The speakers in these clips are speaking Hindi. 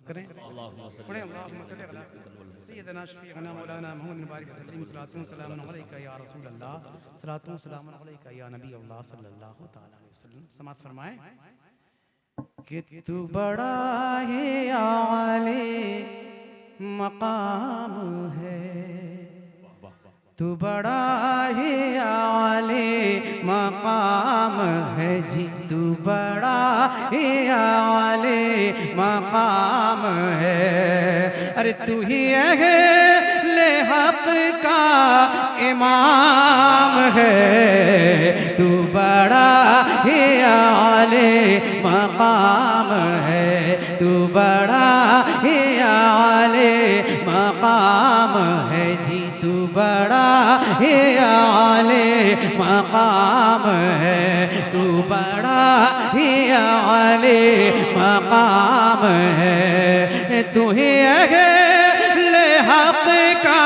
करें। पढ़ें अल्लाहुम्मा सल्ली अला सय्यिदना शफीअना मौलाना मुहम्मद बारिक वसल्लम सलातु सलामुन अलैका या रसूल अल्लाह सलातु सलामुन अलैका या नबी अल्लाह सल्लल्लाहु तआला अलैहि वसल्लम। समाअत फरमाएं कि तू बड़ा ही आले मकाम है, तू बड़ा ही आले मकाम है जी, तू बड़ा ही आले मकाम है। अरे तू ही अहले हक का इमाम है, तू बड़ा ही आले मकाम है, तू बड़ा ही आले मकाम है जी, तू बड़ा ही आले मकाम है, तू बड़ा ही आले मकाम है। तू ही अहले हक का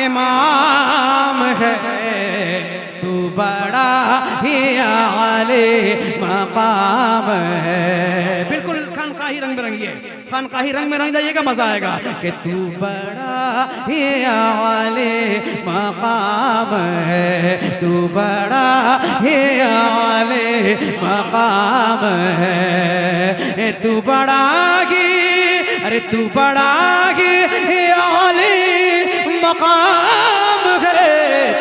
इमाम है, तू बड़ा ही आले मकाम है। बिल्कुल खानकाही रंग में रंगिए, खानकाही रंग में रंग जाइएगा, मजा आएगा कि तू बड़ा ही आले मकाम है, तू बड़ा ही आले मकाम है। तू बड़ा ही, अरे तू बड़ा ही आले मकाम है,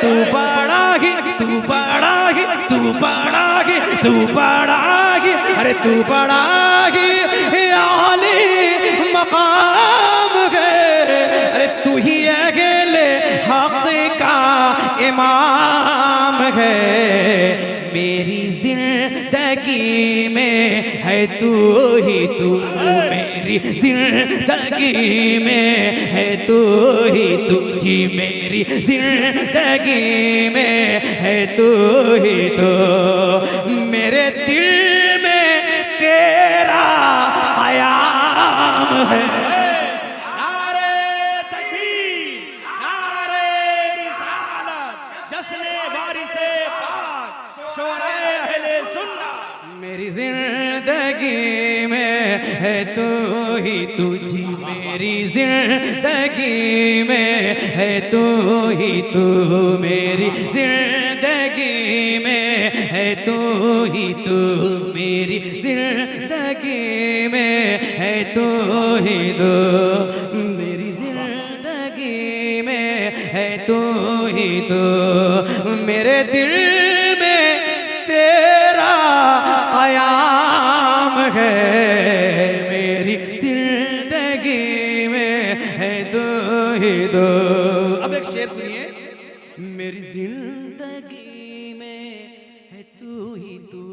तू बड़ा ही, तू बड़ा ही, तू बड़ा ही, तू बड़ा ही, अरे तू बड़ा ही आले मकाम है। अरे तू ही अकेले हक का इमाम है, मेरी जिंदगी में है तू ही तू, मेरी जिंदगी में है तू ही तू जी, मेरी जिंदगी में है तू ही तो, मेरे दिल में तेरा कयाम है। नारे तकबीर, नारे रिसालत, जश्ने वारिसे पाक, शोरे अहले सुन्नत। मेरी जिंदगी में है तू ही तू जी, मेरी जिंदगी में है तू ही तू, मेरी जिंदगी में है तू ही तू, मेरी जिंदगी में है तू ही तू, मेरी जिंदगी में है तू ही तू, मेरे दिल में तेरा कयाम है, मेरी जिंदगी में है तू ही तू। अब एक शेर सुनिए, मेरी जिंदगी में है तू ही तू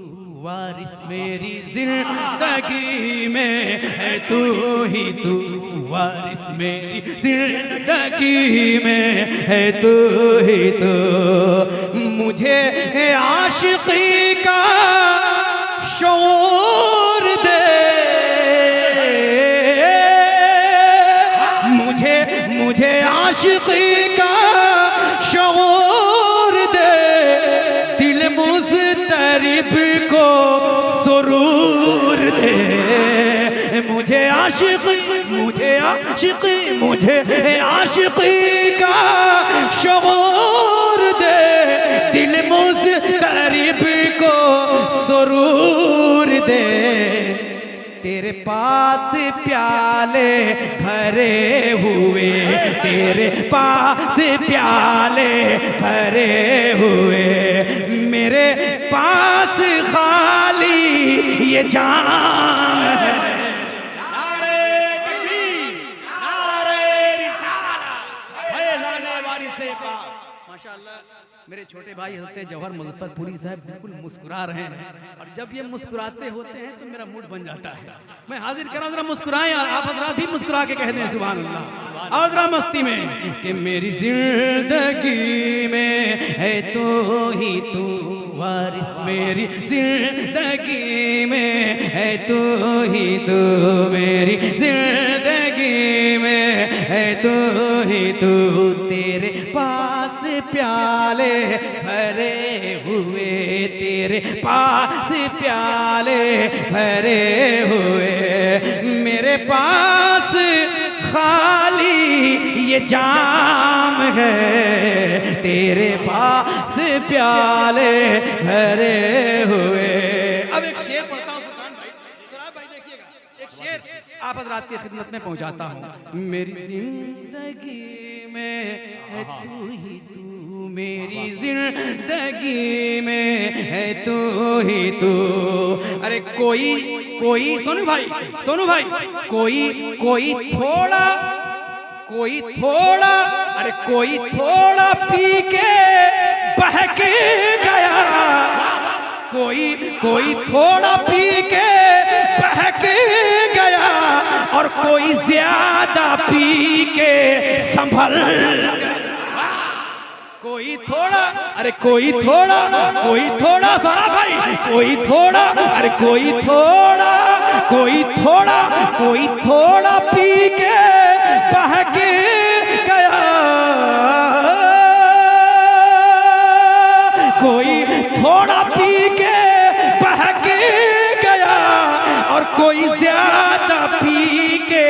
वारिस, मेरी जिंदगी में है तू ही तू वारिस, मेरी जिंदगी में है तू ही तू। मुझे आशिकी का शऊर दे, मुझे आशिकी का शऊर दे, दिल मुज़तरिब को सुरूर दे। मुझे आशिकी, मुझे आशिकी, मुझे आशिकी का शऊर दे, दिल मुज़तरिब को सुरूर दे। तेरे पास प्याले भरे हुए, तेरे पास प्याले भरे हुए, मेरे पास खाली ये जाम है। नारे तकबीर, नारे रिसालत, फैज़ाने वारिसे पाक। माशाअल्लाह, मेरे छोटे भाई हज़रत जौहर मुज़फ्फरपुरी साहब बिल्कुल मुस्कुरा रहे हैं, और जब ये मुस्कुराते होते हैं तो मेरा मूड बन जाता है। मैं हाजिर करा जरा मुस्कुराएं, और आप हजरात भी मुस्कुरा के कह दें सुभान अल्लाह। और जरा मस्ती में कि मेरी जिंदगी में है तू ही तू वारिस, मेरी जिंदगी में है तू ही तू, मेरी जिंदगी में है तू ही तू। तेरे पास प्याले भरे हुए, तेरे पास प्याले भरे हुए, मेरे पास खाली ये जाम है, तेरे पास प्याले भरे हुए। अब एक शेर पढ़ता हूँ सुल्तान भाई, सुराब भाई देखिएगा, एक शेर आप हज़रात की खिदमत में पहुंचाता हूँ। मेरी जिंदगी में है तू ही तू, मेरी जिंदगी में है तू ही तू। अरे कोई सोनू भाई कोई थोड़ा अरे कोई थोड़ा पी के बहक गया, कोई थोड़ा पी के बहक गया, और कोई ज्यादा पी के संभल गया। कोई थोड़ा सारा भाई, कोई थोड़ा पी के बहक गया, कोई थोड़ा पी के बहक गया, और कोई ज्यादा पी के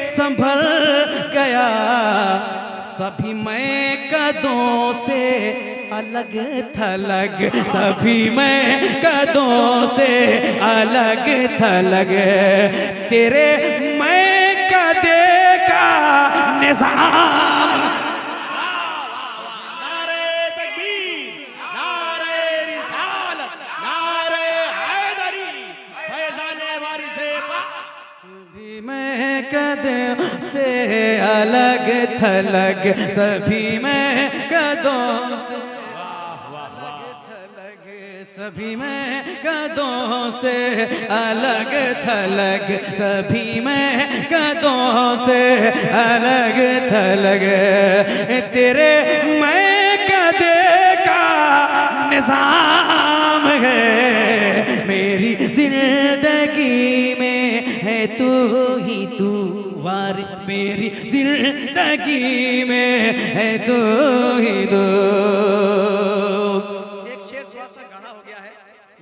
संभल गया। सभी मैं कदों से अलग थलग, सभी मैं कदों से अलग थलग, तेरे मैं कदे का निज़ाम। नारे तकबीर, नारे रिसालत, नारे हैदरी, फैज़ाने वारिसे पाक। सभी मैं कदों से अलग थलग, सभी मैं कदों से सभी मैं कदों से अलग थलग, सभी मैं कदों से अलग थलग, तेरे मैं कदे का निज़ाम है, मेरी जिंदगी में है तू ही तू वारिस, मेरी जिंदगी में है तू ही तू।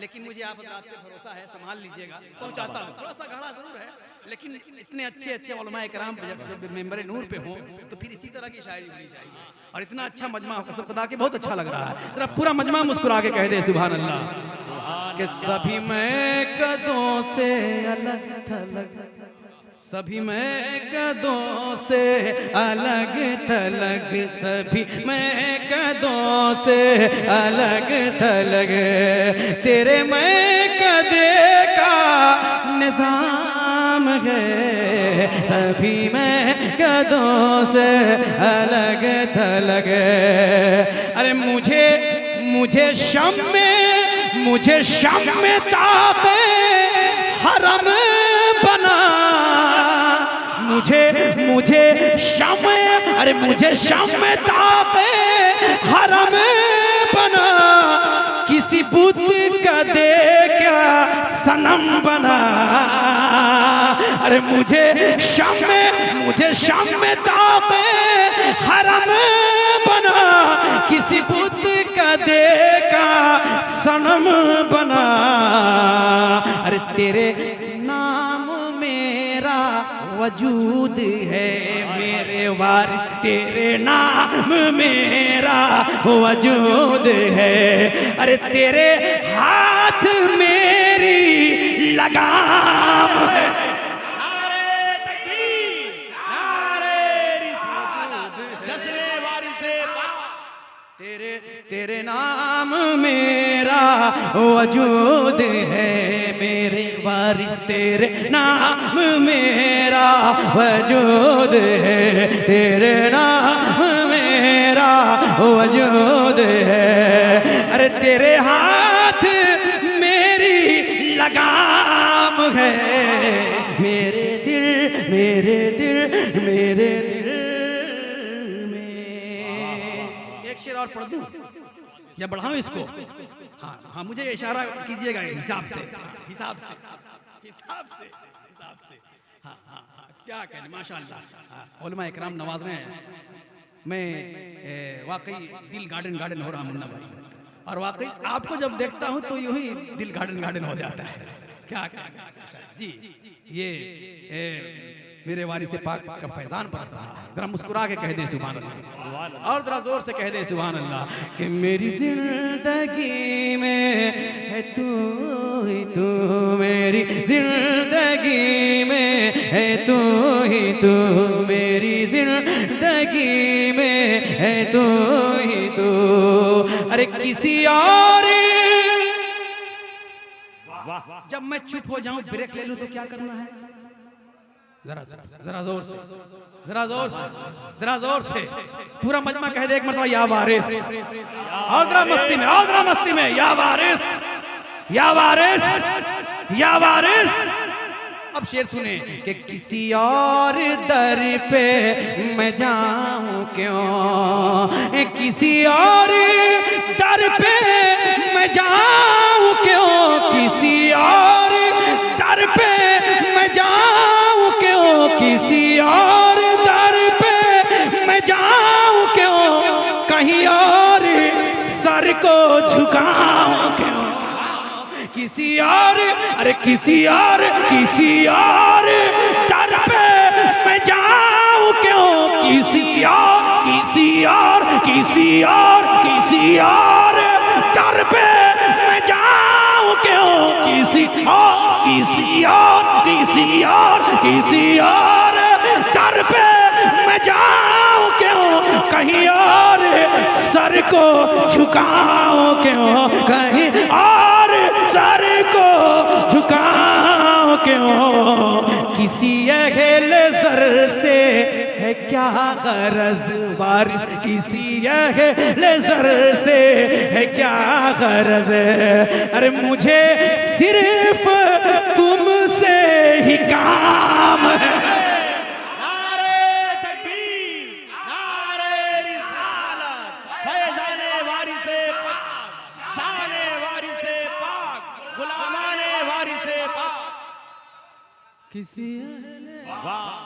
लेकिन मुझे आप हज़रात पे भरोसा है, संभाल लीजिएगा, पहुंचाता हूँ। थोड़ा सा गाढ़ा जरूर है, लेकिन इतने अच्छे उलमाए किराम जब मेंबर नूर पे हों तो फिर इसी तरह की शायरी होनी चाहिए। और इतना अच्छा मजमा कसम खुदा के बहुत अच्छा लग रहा है। जरा पूरा मजमा मुस्कुरा के कह दे सुभान अल्लाह। कि सभी मैं कदों से अलग थलग, सभी मैं कदों से अलग थलग, सभी मैं कदों से अलग थलग, तेरे मैं कदे का निज़ाम है, सभी मैं कदों से अलग थलग। अरे मुझे शम में ताक़े हरम बना, मुझे शम में ताक़े हरम बना, किसी बुत का दे क्या सनम बना। अरे मुझे शम में ताक़े हरम बना, किसी बुत का दे का सनम बना। अरे तेरे नाम मेरा वजूद है मेरे वारिस, तेरे नाम मेरा वजूद है। अरे तेरे हाथ मेरी लगाम है। नारे तकबीर, नारे रिसालत, जश्न वारिसे पाक। तेरे नाम मेरा वजूद है मेरे वारिस, तेरे नाम मेरा वजूद है, तेरे नाम मेरा वजूद है। अरे तेरे हाथ मेरी लगाम है, मेरे दिल में। एक शेर और पढ़ दूं या बढ़ाऊं इसको? हाँ मुझे इशारा कीजिएगा हिसाब से। हाँ क्या कहने, माशाअल्लाह उलमा इकराम नवाज रहे हैं। मैं वाकई दिल गार्डन हो रहा मुन्ना भाई। और वाकई आपको जब देखता हूं तो यूं ही दिल गार्डन गार्डन हो जाता है। क्या जी, ये मेरे वारिस पाक का फैजान बरस रहा है। जरा मुस्कुरा के कह दे सुभान अल्लाह, और जरा जोर से कह दे सुभान अल्लाह कि मेरी जिंदगी में है तू ही तू, मेरी जिंदगी में है तू ही तू, मेरी जिंदगी में है तू ही तू। अरे किसी और, जब मैं चुप हो जाऊं ब्रेक ले लूं तो क्या करना है? जरा जरा जोर से, जरा जोर से, जरा जोर से पूरा मजमा कह दे एक मरतबा या वारिस, और जरा मस्ती में, और जरा मस्ती में, या वारिस, या वारिस, या वारिस। अब शेर सुने कि किसी और दर पे मैं जाऊं क्यों, किसी और दर पे मैं जाऊं क्यों, किसी और दर पे मैं जाऊं क्यों, किसी और दर पे मैं जाऊं क्यों, कहीं और सर को झुकाऊं क्यों, किसी और, अरे किसी और, किसी और दर पे मैं जाऊं क्यों, किसी और, किसी और, किसी और, किसी और दर पे मैं जाऊं क्यों, किसी और, किसी और, किसी और, किसी और दर पे मैं जाऊं क्यों, कहीं और सर को झुकाऊं क्यों, कहीं और सर को झुकाऊं क्यों, किसी अहल सर से है क्या गरज वारिस, किसी अहल सर से है क्या गरज, अरे मुझे सिर्फ तुमसे ही काम है।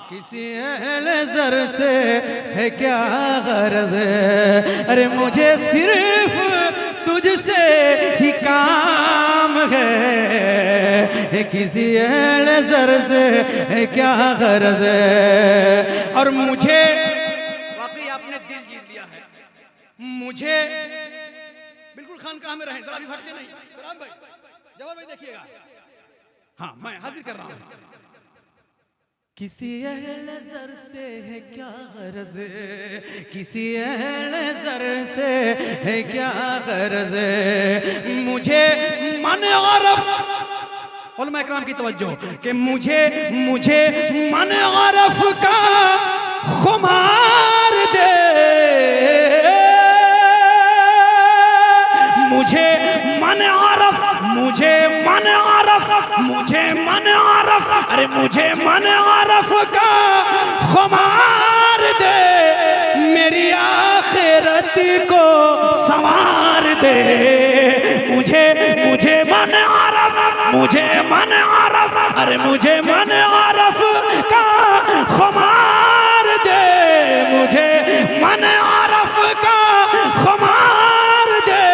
किसी अहल ज़र से है क्या गरज, अरे मुझे सिर्फ तुझसे ही काम है, किसी अहल ज़र से है क्या गरज, और मुझे वाकई आपने दिल जीत लिया है, मुझे बिल्कुल खानकाह में रहें, जरा भी भटके नहीं। सलाम भाई, जवाब भाई देखिएगा, हाँ मैं हाजिर कर रहा हूँ। किसी अहल ज़र से है क्या गरज, किसी अहल ज़र से है क्या गरज, मुझे मन अरफ, उलमा इकराम की तवज्जो, कि मुझे मन अरफ का खुमार दे, मुझे मन अरफ, मुझे मन अरफ, मुझे मन अरफ, अरे मुझे मन अरफ का खुमार दे, मेरी आखिरत को संवार दे, मुझे मन अरफ, मुझे मन अरफ, अरे मुझे मन अरफ का खुमार दे, मुझे मन अरफ का खुमार दे,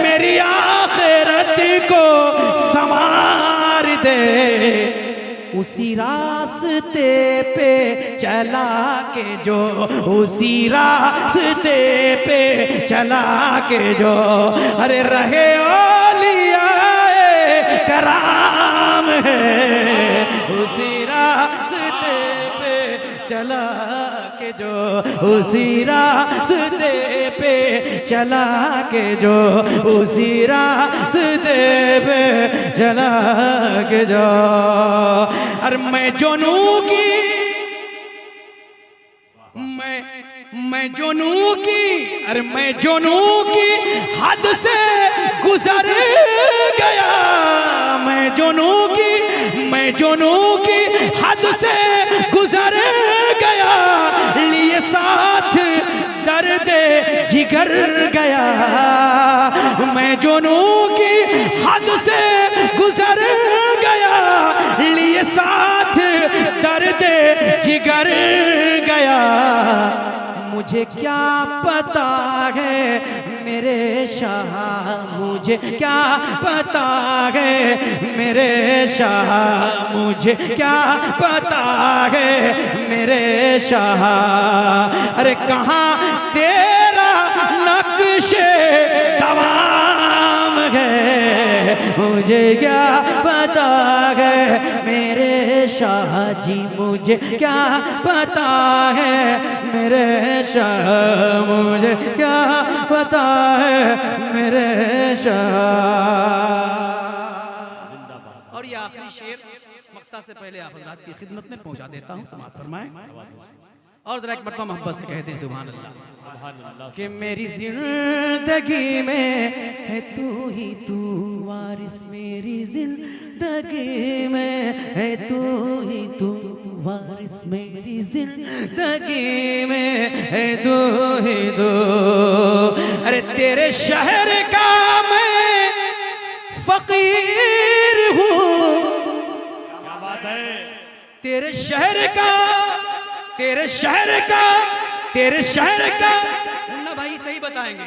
मेरी आखिरत को संवार दे, उसी रास्ते पे चला के जो, उसी रास्ते पे चला के जो, अरे रहे औलियाए कराम है, उसी रास्ते पे चला के जो, उसी रास्ते पे चला के जो, उसी रास्ते पे चला के जो, और मैं जोनू की, मैं जोनू की, अरे मैं जोनू की हद से गुजर गया, मैं जोनू की हद से गुजर गया, लिए साथ दर्द जिगर गया, मैं जोनू की हद से गुजर गया, लिए साथ दर्द जिगर गया, मुझे क्या पता है मेरे शाह, मुझे क्या पता है मेरे शाह, मुझे क्या पता है मेरे शाह। अरे कहाँ तेरा नक्शे तमाम है, मुझे क्या पता है मेरे शाह जी, मुझे क्या पता है मेरे शाह, मुझे क्या पता है मेरे शाह। और ये आखिरी शेर मक्ता से पहले आप हज़रात की खिदमत में पहुंचा देता हूं, समाअत फरमाएं और जरा एक मरतबा मोहब्बत से कह दें सुभान अल्लाह। कि मेरी जिंदगी में है तू ही तू वारिस, मेरी जिंदगी में है तू ही तू वारिस, मेरी जिंदगी में है तू ही तू। अरे तेरे शहर का मैं फकीर हूँ, क्या बात है, तेरे शहर का, तेरे शहर का, तेरे शहर का। मुन्ना भाई सही बताएंगे,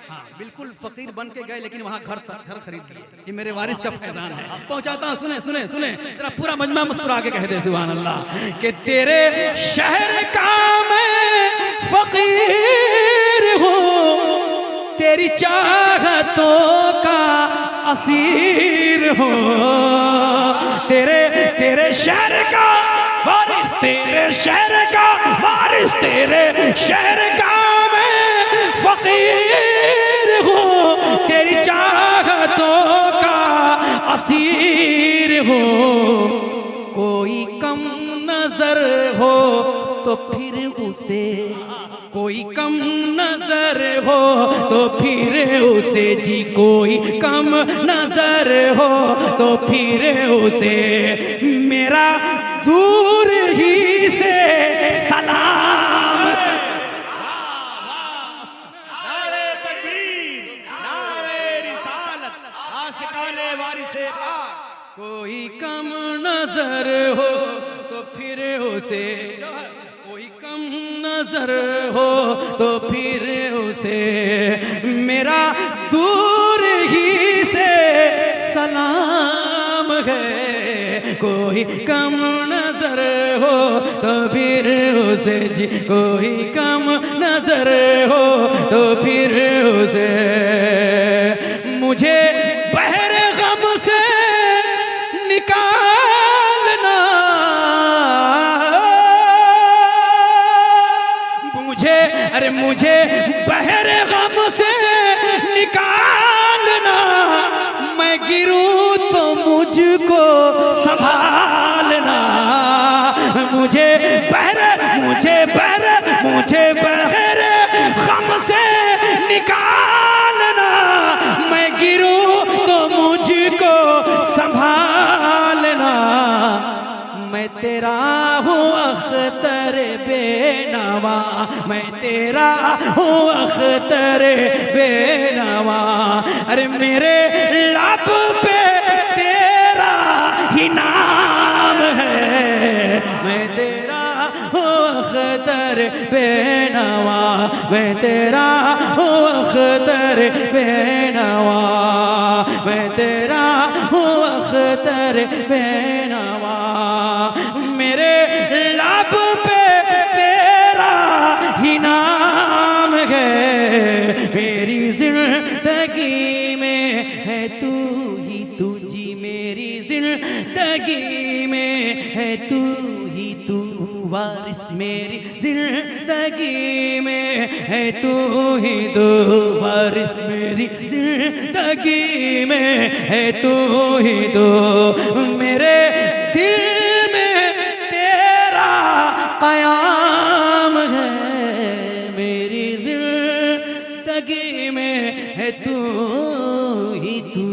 हाँ बिल्कुल फकीर बन के गए लेकिन वहां घर खरीद लिए। ये मेरे वारिस का फैजान है, पहुंचाता हूं, सुने सुने सुने तेरा पूरा मजमा मुस्कुरा के कह दे सुभान अल्लाह। कि तेरे शहर का मैं फकीर हूँ, तेरी चाहतों का असीर हूँ, तेरे शहर का वारिस, तेरे शहर का वारिस, तेरे शहर का मैं फकीर हूँ, तेरी चाहतों का असीर हूँ। कोई कम नजर हो तो फिर उसे, कोई कम नजर हो तो फिर उसे जी, कोई कम नजर हो तो फिर उसे मेरा दूर ही से सलाम। नारे तकबीर, नारे रिसालत, आशिकाने वारिसे पाक। कोई कम नजर हो तो फिर उसे, कोई कम नजर हो तो फिर उसे मेरा दूर ही से सलाम है। कोई कम नजर हो तो फिर उसे जी, कोई कम नजर हो तो फिर उसे मुझे बहरे गम से निकालना, मुझे, अरे मुझे बहरे गम से निकालना, मैं गिरूं तो मुझको संभालना, मुझे बहरे, मुझे बहरे, मुझे बहरे गम से निकालना, मैं गिरूं तो मुझको संभालना। मैं तेरा हूँ अख्तर बेनवा, मैं तेरा हूँ अख्तर बेनवा। अरे मेरे लब पे तेरा ही नाम है, मैं तेरा हूँ अख्तर बेनवा, मैं तेरा हूँ अख्तर बेनवा, मैं तेरा हूँ अख्तर बेनवा। मेरे लब पे तेरा ही नाम है, मेरी जिंदगी में है तू ही तू जी, मेरी जिंदगी में है तू ही तू वारिस, मेरी जिंदगी में है तू ही तू वारिस, मेरी जिंदगी में है तू ही तू। मेरे दिल में तेरा क़याम है, मेरी जिंदगी में है तू ही तू।